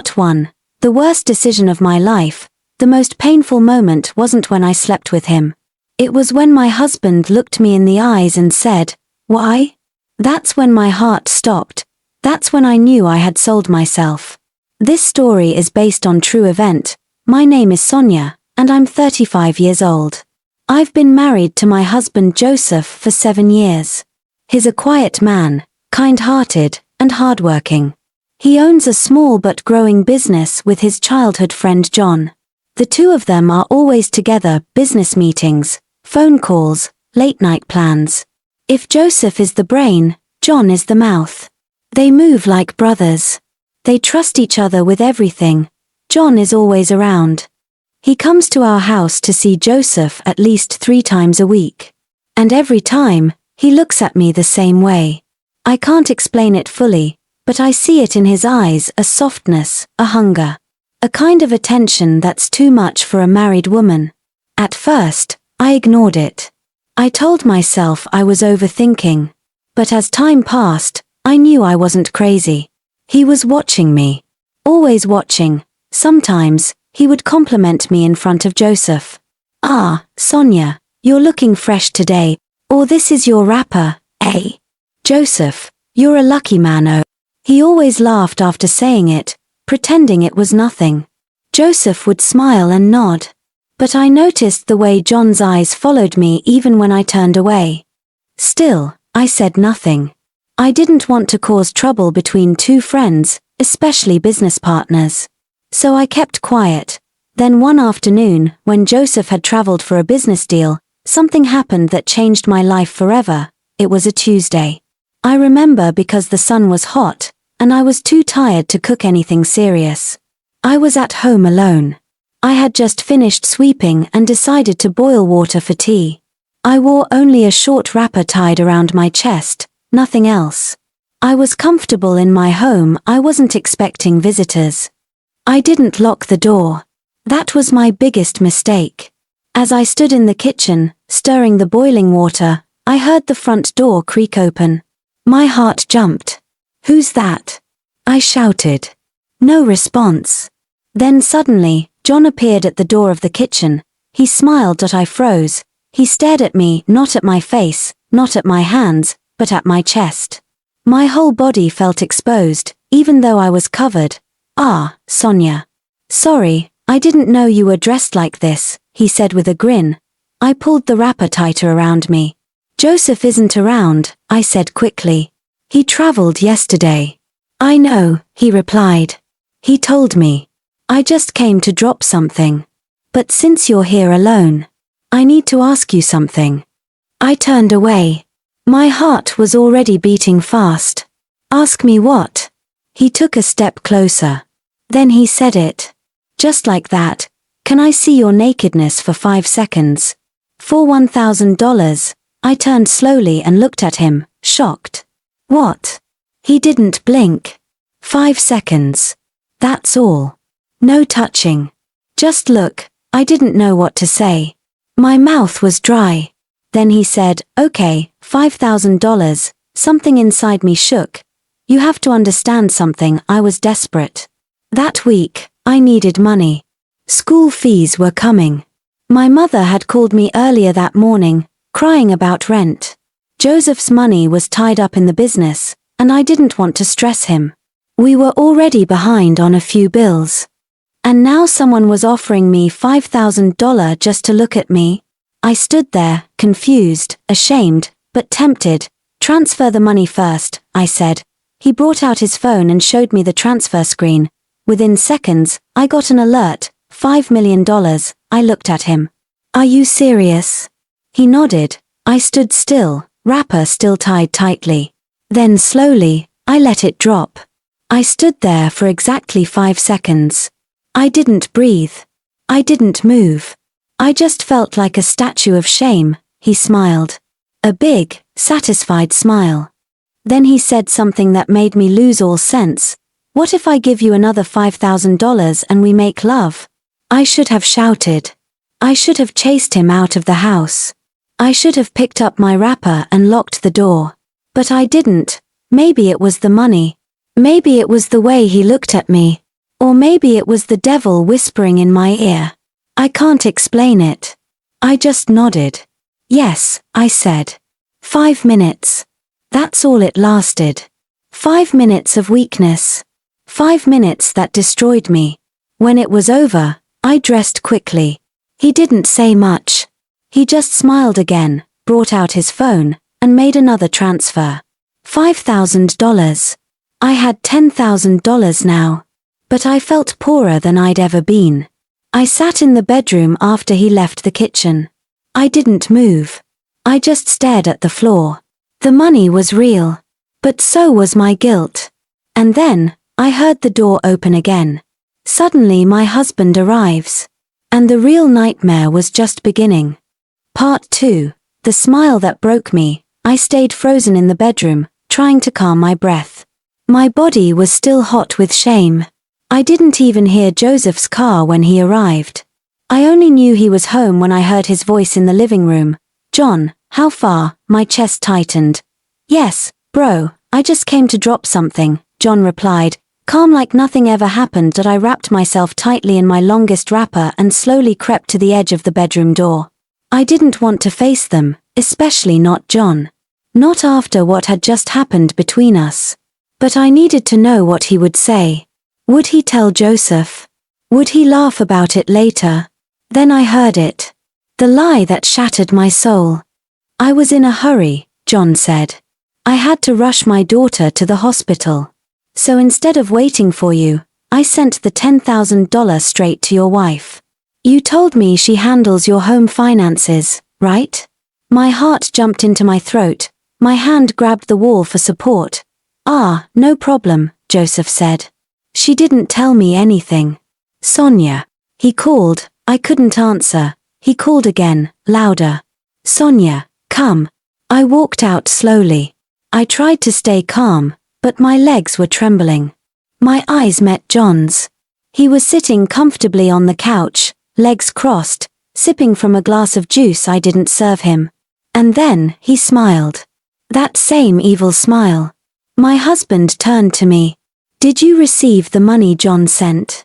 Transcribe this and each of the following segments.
Part 1. The worst decision of my life. The most painful moment wasn't when I slept with him. It was when my husband looked me in the eyes and said, "Why?" That's when my heart stopped. That's when I knew I had sold myself. This story is based on true event. My name is Sonia, and I'm 35 years old. I've been married to my husband Joseph for 7 years. He's a quiet man, kind-hearted, and hardworking. He owns a small but growing business with his childhood friend John. The two of them are always together, business meetings, phone calls, late-night plans. If Joseph is the brain, John is the mouth. They move like brothers. They trust each other with everything. John is always around. He comes to our house to see Joseph at least 3 times a week. And every time, he looks at me the same way. I can't explain it fully, but I see it in his eyes, a softness, a hunger. A kind of attention that's too much for a married woman. At first, I ignored it. I told myself I was overthinking. But as time passed, I knew I wasn't crazy. He was watching me. Always watching. Sometimes, he would compliment me in front of Joseph. "Ah, Sonia, you're looking fresh today," or "This is your wrapper, eh? Joseph, you're a lucky man, oh." He always laughed after saying it, pretending it was nothing. Joseph would smile and nod. But I noticed the way John's eyes followed me even when I turned away. Still, I said nothing. I didn't want to cause trouble between two friends, especially business partners. So I kept quiet. Then one afternoon, when Joseph had traveled for a business deal, something happened that changed my life forever. It was a Tuesday. I remember because the sun was hot, and I was too tired to cook anything serious. I was at home alone. I had just finished sweeping and decided to boil water for tea. I wore only a short wrapper tied around my chest, nothing else. I was comfortable in my home. I wasn't expecting visitors. I didn't lock the door. That was my biggest mistake. As I stood in the kitchen, stirring the boiling water, I heard the front door creak open. My heart jumped. "Who's that?" I shouted. No response. Then suddenly, John appeared at the door of the kitchen. He smiled but I froze. He stared at me, not at my face, not at my hands, but at my chest. My whole body felt exposed, even though I was covered. "Ah, Sonia. Sorry, I didn't know you were dressed like this," he said with a grin. I pulled the wrapper tighter around me. "Joseph isn't around," I said quickly. "He traveled yesterday." "I know," he replied. "He told me. I just came to drop something. But since you're here alone, I need to ask you something." I turned away. My heart was already beating fast. "Ask me what?" He took a step closer. Then he said it. Just like that. "Can I see your nakedness for 5 seconds? For $1,000. I turned slowly and looked at him, shocked. "What?" He didn't blink. 5 seconds. That's all. No touching. Just look. I didn't know what to say. My mouth was dry. Then he said, "Okay, $5,000. Something inside me shook. You have to understand something. I was desperate. That week, I needed money. School fees were coming. My mother had called me earlier that morning, crying about rent. Joseph's money was tied up in the business, and I didn't want to stress him. We were already behind on a few bills. And now someone was offering me $5,000 just to look at me. I stood there, confused, ashamed, but tempted. "Transfer the money first," I said. He brought out his phone and showed me the transfer screen. Within seconds, I got an alert, $5 million. I looked at him. "Are you serious?" He nodded. I stood still, wrapper still tied tightly. Then slowly, I let it drop. I stood there for exactly 5 seconds. I didn't breathe. I didn't move. I just felt like a statue of shame. He smiled. A big, satisfied smile. Then he said something that made me lose all sense. "What if I give you another $5,000 and we make love?" I should have shouted. I should have chased him out of the house. I should have picked up my wrapper and locked the door. But I didn't. Maybe it was the money. Maybe it was the way he looked at me. Or maybe it was the devil whispering in my ear. I can't explain it. I just nodded. Yes, I said. 5 minutes. That's all it lasted. 5 minutes of weakness. 5 minutes that destroyed me. When it was over, I dressed quickly. He didn't say much. He just smiled again, brought out his phone, and made another transfer. $5,000. I had $10,000 now. But I felt poorer than I'd ever been. I sat in the bedroom after he left the kitchen. I didn't move. I just stared at the floor. The money was real. But so was my guilt. And then, I heard the door open again. Suddenly my husband arrives. And the real nightmare was just beginning. Part 2. The smile that broke me. I stayed frozen in the bedroom, trying to calm my breath. My body was still hot with shame. I didn't even hear Joseph's car when he arrived. I only knew he was home when I heard his voice in the living room. John, how far? My chest tightened. Yes, bro, I just came to drop something, John replied, calm like nothing ever happened. That I wrapped myself tightly in my longest wrapper and slowly crept to the edge of the bedroom door. I didn't want to face them, especially not John. Not after what had just happened between us. But I needed to know what he would say. Would he tell Joseph? Would he laugh about it later? Then I heard it. The lie that shattered my soul. I was in a hurry, John said. I had to rush my daughter to the hospital. So instead of waiting for you, I sent the $10,000 straight to your wife. You told me she handles your home finances, right? My heart jumped into my throat. My hand grabbed the wall for support. Ah, no problem, Joseph said. She didn't tell me anything. Sonia. He called. I couldn't answer. He called again, louder. Sonia, come. I walked out slowly. I tried to stay calm, but my legs were trembling. My eyes met John's. He was sitting comfortably on the couch, legs crossed, sipping from a glass of juice I didn't serve him. And then, he smiled. That same evil smile. My husband turned to me. Did you receive the money John sent?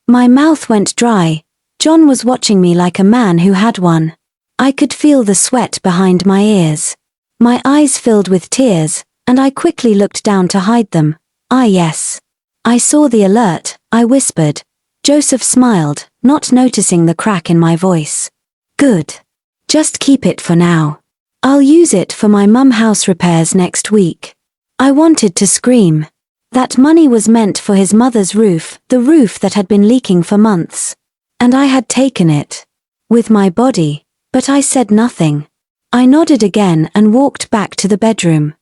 My mouth went dry. John was watching me like a man who had won. I could feel the sweat behind my ears. My eyes filled with tears, and I quickly looked down to hide them. Ah yes. I saw the alert, I whispered. Joseph smiled, not noticing the crack in my voice. Good. Just keep it for now. I'll use it for my mum house repairs next week. I wanted to scream. That money was meant for his mother's roof, the roof that had been leaking for months. And I had taken it. With my body, but I said nothing. I nodded again and walked back to the bedroom.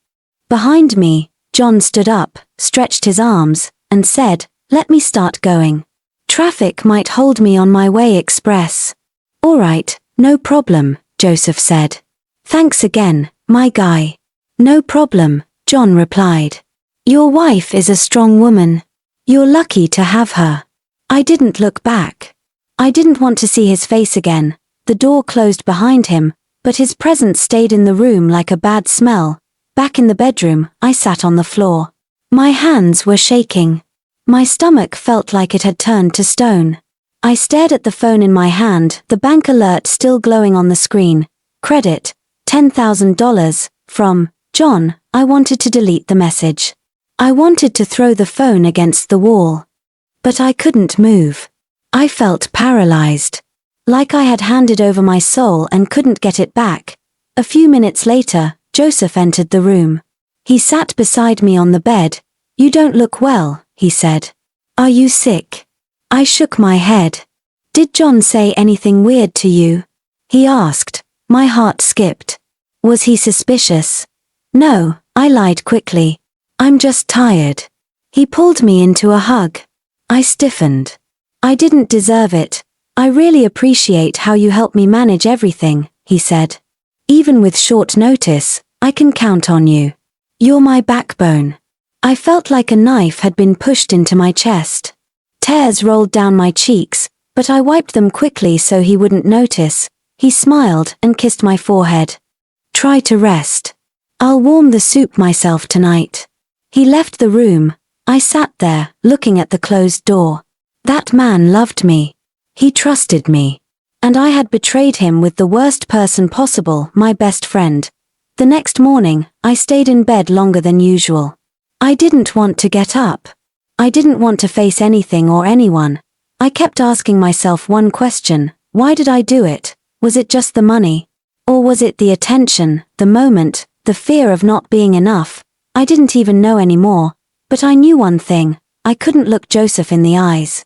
Behind me, John stood up, stretched his arms, and said, let me start going. Traffic might hold me on my way express. All right, no problem, Joseph said. Thanks again, my guy. No problem, John replied. Your wife is a strong woman. You're lucky to have her. I didn't look back. I didn't want to see his face again. The door closed behind him, but his presence stayed in the room like a bad smell. Back in the bedroom, I sat on the floor. My hands were shaking. My stomach felt like it had turned to stone. I stared at the phone in my hand, the bank alert still glowing on the screen. Credit, $10,000, from John. I wanted to delete the message. I wanted to throw the phone against the wall. But I couldn't move. I felt paralyzed. Like I had handed over my soul and couldn't get it back. A few minutes later, Joseph entered the room. He sat beside me on the bed. You don't look well, he said. Are you sick? I shook my head. Did John say anything weird to you? He asked. My heart skipped. Was he suspicious? No, I lied quickly. I'm just tired. He pulled me into a hug. I stiffened. I didn't deserve it. I really appreciate how you help me manage everything, he said. Even with short notice, I can count on you. You're my backbone. I felt like a knife had been pushed into my chest. Tears rolled down my cheeks, but I wiped them quickly so he wouldn't notice. He smiled and kissed my forehead. Try to rest. I'll warm the soup myself tonight. He left the room. I sat there, looking at the closed door. That man loved me. He trusted me. And I had betrayed him with the worst person possible, my best friend. The next morning, I stayed in bed longer than usual. I didn't want to get up. I didn't want to face anything or anyone. I kept asking myself one question: why did I do it? Was it just the money? Or was it the attention, the moment, the fear of not being enough? I didn't even know anymore, but I knew one thing: I couldn't look Joseph in the eyes.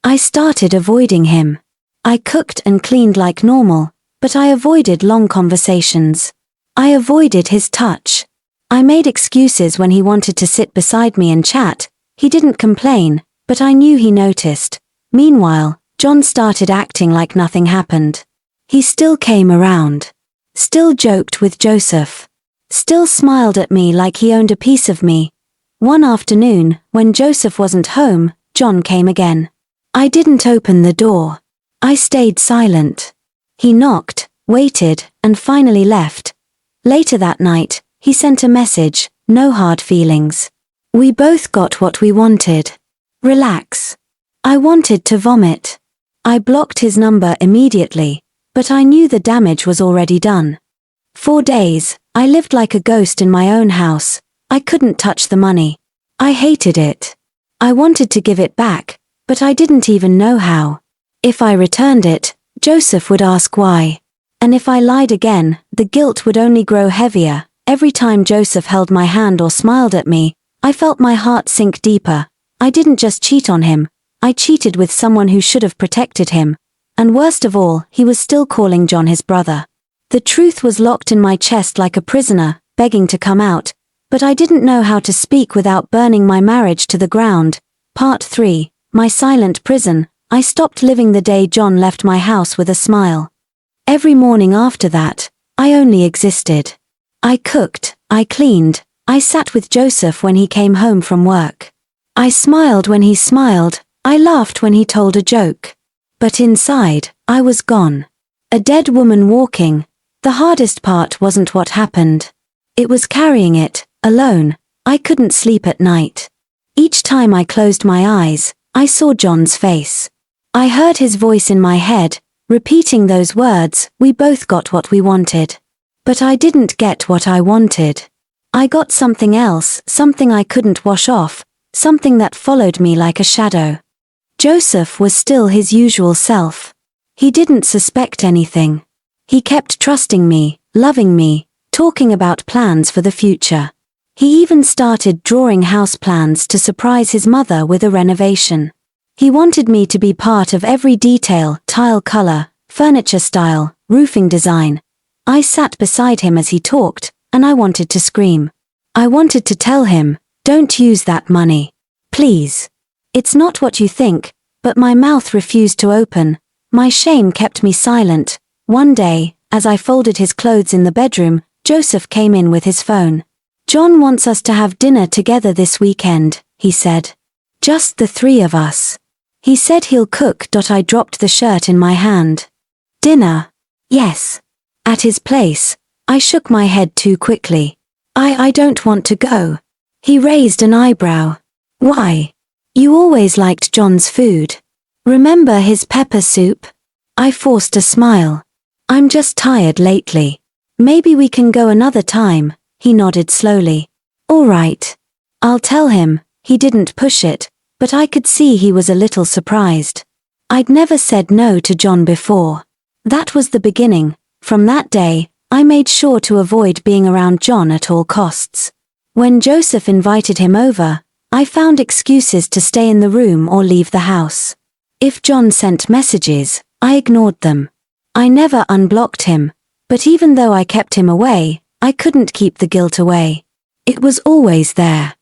I started avoiding him. I cooked and cleaned like normal, but I avoided long conversations. I avoided his touch. I made excuses when he wanted to sit beside me and chat. He didn't complain, but I knew he noticed. Meanwhile, John started acting like nothing happened. He still came around. Still joked with Joseph. Still smiled at me like he owned a piece of me. One afternoon, when Joseph wasn't home, John came again. I didn't open the door. I stayed silent. He knocked, waited, and finally left. Later that night, he sent a message: no hard feelings. We both got what we wanted. Relax. I wanted to vomit. I blocked his number immediately, but I knew the damage was already done. 4 days, I lived like a ghost in my own house. I couldn't touch the money. I hated it. I wanted to give it back, but I didn't even know how. If I returned it, Joseph would ask why. And if I lied again, the guilt would only grow heavier. Every time Joseph held my hand or smiled at me, I felt my heart sink deeper. I didn't just cheat on him, I cheated with someone who should have protected him. And worst of all, he was still calling John his brother. The truth was locked in my chest like a prisoner, begging to come out, but I didn't know how to speak without burning my marriage to the ground. Part 3, My Silent Prison. I stopped living the day John left my house with a smile. Every morning after that, I only existed. I cooked, I cleaned, I sat with Joseph when he came home from work. I smiled when he smiled, I laughed when he told a joke. But inside, I was gone. A dead woman walking. The hardest part wasn't what happened. It was carrying it, alone. I couldn't sleep at night. Each time I closed my eyes, I saw John's face. I heard his voice in my head, repeating those words: we both got what we wanted. But I didn't get what I wanted. I got something else, something I couldn't wash off, something that followed me like a shadow. Joseph was still his usual self. He didn't suspect anything. He kept trusting me, loving me, talking about plans for the future. He even started drawing house plans to surprise his mother with a renovation. He wanted me to be part of every detail: tile color, furniture style, roofing design. I sat beside him as he talked, and I wanted to scream. I wanted to tell him, don't use that money. Please. It's not what you think, but my mouth refused to open. My shame kept me silent. One day, as I folded his clothes in the bedroom, Joseph came in with his phone. John wants us to have dinner together this weekend, he said. Just the 3 of us. He said he'll cook. I dropped the shirt in my hand. Dinner? Yes. At his place. I shook my head too quickly. I don't want to go. He raised an eyebrow. Why? You always liked John's food. Remember his pepper soup? I forced a smile. I'm just tired lately. Maybe we can go another time, he nodded slowly. All right. I'll tell him. He didn't push it, but I could see he was a little surprised. I'd never said no to John before. That was the beginning. From that day, I made sure to avoid being around John at all costs. When Joseph invited him over, I found excuses to stay in the room or leave the house. If John sent messages, I ignored them. I never unblocked him, but even though I kept him away, I couldn't keep the guilt away. It was always there.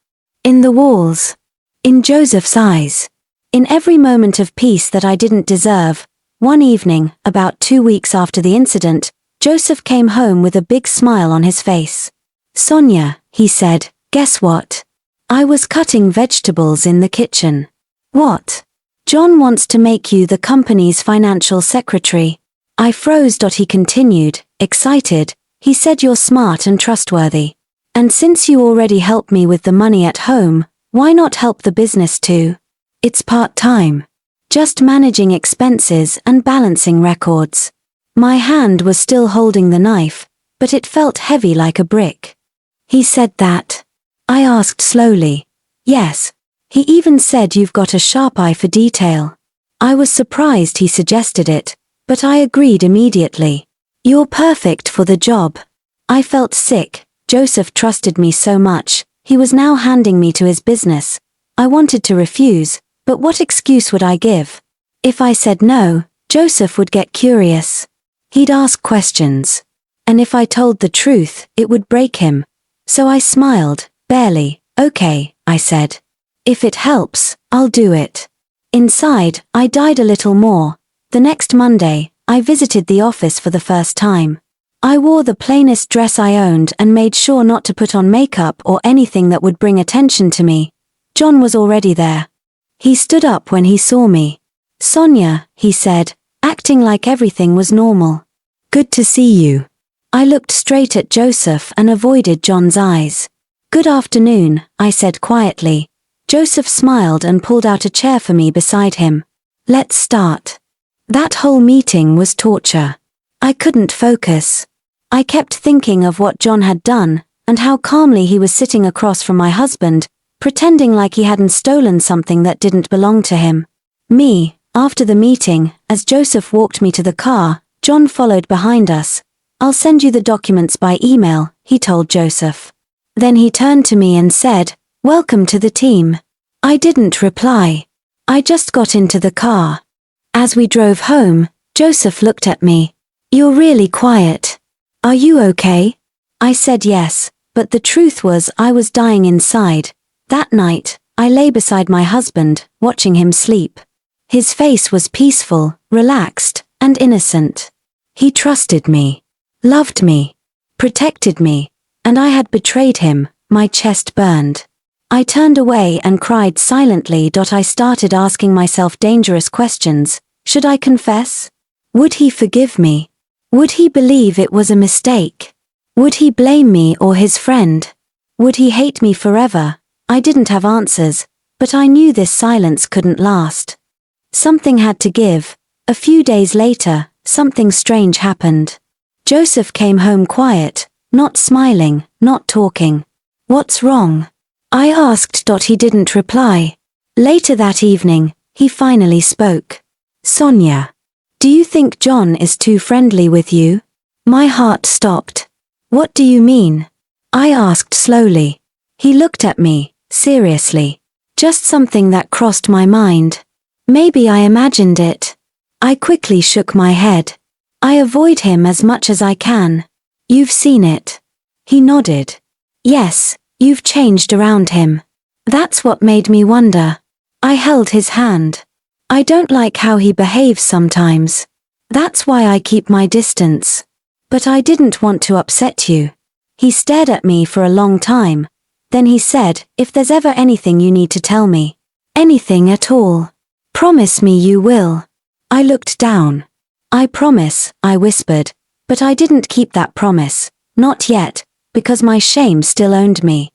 In the walls. In Joseph's eyes. In every moment of peace that I didn't deserve. One evening, about 2 weeks after the incident, Joseph came home with a big smile on his face. Sonia, he said, guess what? I was cutting vegetables in the kitchen. What? John wants to make you the company's financial secretary. I froze. He continued, excited. He said you're smart and trustworthy. And since you already help me with the money at home, why not help the business too? It's part-time. just managing expenses and balancing records. My hand was still holding the knife, but it felt heavy like a brick. He said that. I asked slowly. Yes. He even said you've got a sharp eye for detail. I was surprised he suggested it, but I agreed immediately. You're perfect for the job. I felt sick. Joseph trusted me so much. He was now handing me to his business. I wanted to refuse, but what excuse would I give? If I said no, Joseph would get curious. He'd ask questions. And if I told the truth, it would break him. So I smiled, barely. Okay, I said. If it helps, I'll do it. Inside, I died a little more. The next Monday, I visited the office for the first time. I wore the plainest dress I owned and made sure not to put on makeup or anything that would bring attention to me. John was already there. He stood up when he saw me. Sonia, he said, acting like everything was normal. Good to see you. I looked straight at Joseph and avoided John's eyes. Good afternoon, I said quietly. Joseph smiled and pulled out a chair for me beside him. Let's start. That whole meeting was torture. I couldn't focus. I kept thinking of what John had done, and how calmly he was sitting across from my husband, pretending like he hadn't stolen something that didn't belong to him. Me, after the meeting, as Joseph walked me to the car, John followed behind us. I'll send you the documents by email, he told Joseph. Then he turned to me and said, Welcome to the team. I didn't reply. I just got into the car. As we drove home, Joseph looked at me. You're really quiet. Are you okay? I said yes, but the truth was I was dying inside. That night, I lay beside my husband, watching him sleep. His face was peaceful, relaxed, and innocent. He trusted me, loved me, protected me, and I had betrayed him. My chest burned. I turned away and cried silently. I started asking myself dangerous questions. Should I confess? Would he forgive me? Would he believe it was a mistake? Would he blame me or his friend? Would he hate me forever? I didn't have answers, but I knew this silence couldn't last. Something had to give. A few days later, something strange happened. Joseph came home quiet, not smiling, not talking. What's wrong? I asked. He didn't reply. Later that evening, he finally spoke. Sonia. Do you think John is too friendly with you? My heart stopped. What do you mean? I asked slowly. He looked at me, seriously. Just something that crossed my mind. Maybe I imagined it. I quickly shook my head. I avoid him as much as I can. You've seen it. He nodded. Yes, you've changed around him. That's what made me wonder. I held his hand. I don't like how he behaves sometimes. That's why I keep my distance. But I didn't want to upset you. He stared at me for a long time. Then he said, if there's ever anything you need to tell me. Anything at all. Promise me you will. I looked down. I promise, I whispered. But I didn't keep that promise. Not yet, because my shame still owned me.